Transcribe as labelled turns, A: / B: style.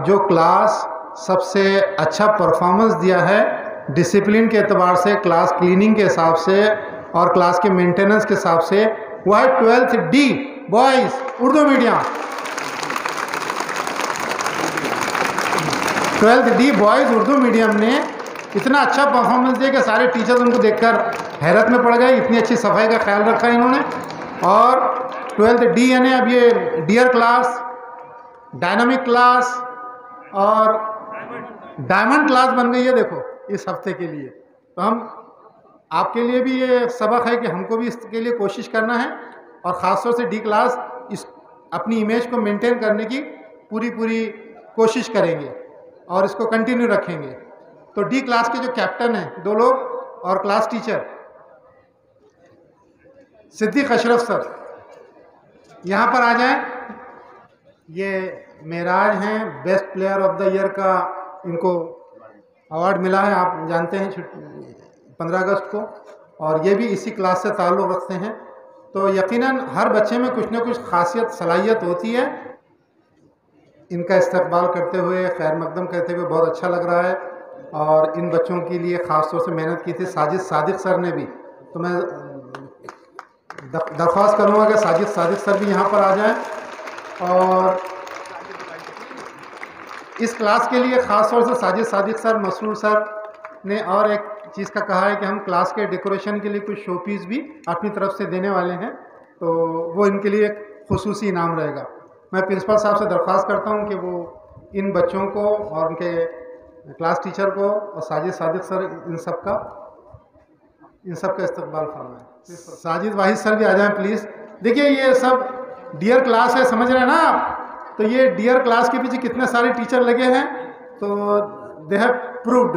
A: जो क्लास सबसे अच्छा परफॉर्मेंस दिया है डिसिप्लिन के एतबार से, क्लास क्लीनिंग के हिसाब से और क्लास के मेंटेनेंस के हिसाब से, वो है 12th D boys Urdu medium. 12th D boys Urdu medium ने इतना अच्छा परफॉर्मेंस दिया कि सारे टीचर्स उनको देखकर हैरत में पड़ गए। इतनी अच्छी सफाई का ख्याल रखा इन्होंने। और 12th D यानी अब ये डियर क्लास, डायनामिक क्लास और डायमंड क्लास बन गई है देखो इस हफ्ते के लिए। तो हम आपके लिए भी ये सबक है कि हमको भी इसके लिए कोशिश करना है और ख़ासतौर से डी क्लास इस अपनी इमेज को मेंटेन करने की पूरी कोशिश करेंगे और इसको कंटिन्यू रखेंगे। तो डी क्लास के जो कैप्टन हैं 2 लोग और class teacher Siddique Ashraf sir यहाँ पर आ जाएं। ये मेराज हैं, best player of the year का इनको अवार्ड मिला है, आप जानते हैं 15 अगस्त को, और ये भी इसी क्लास से ताल्लुक़ रखते हैं। तो यकीनन हर बच्चे में कुछ न कुछ खासियत सलाहियत होती है। इनका इस्तकबाल करते हुए, खैर मकदम करते हुए बहुत अच्छा लग रहा है। और इन बच्चों के लिए ख़ास तौर से मेहनत की थी साजिद सादिक सर ने भी। तो मैं दरख्वास्त करूँगा कि साजिद सादिक सर भी यहाँ पर आ जाएं। और इस क्लास के लिए ख़ास तौर से साजिद सादिक सर, मसरूर सर ने और एक चीज़ का कहा है कि हम क्लास के डेकोरेशन के लिए कुछ शो पीस भी अपनी तरफ से देने वाले हैं, तो वो इनके लिए खुसूसी इनाम रहेगा। मैं प्रिंसिपल साहब से दरख्वास्त करता हूँ कि वो इन बच्चों को और उनके क्लास टीचर को और साजिद सादिक सर इन सब का इस्तकबाल फरमाएं। साजिद वाहिद सर भी आ जाएं प्लीज़। देखिए ये सब डियर क्लास है, समझ रहे हैं ना आप। तो ये डियर क्लास के पीछे कितने सारे टीचर लगे हैं, तो दे हैव प्रूव्ड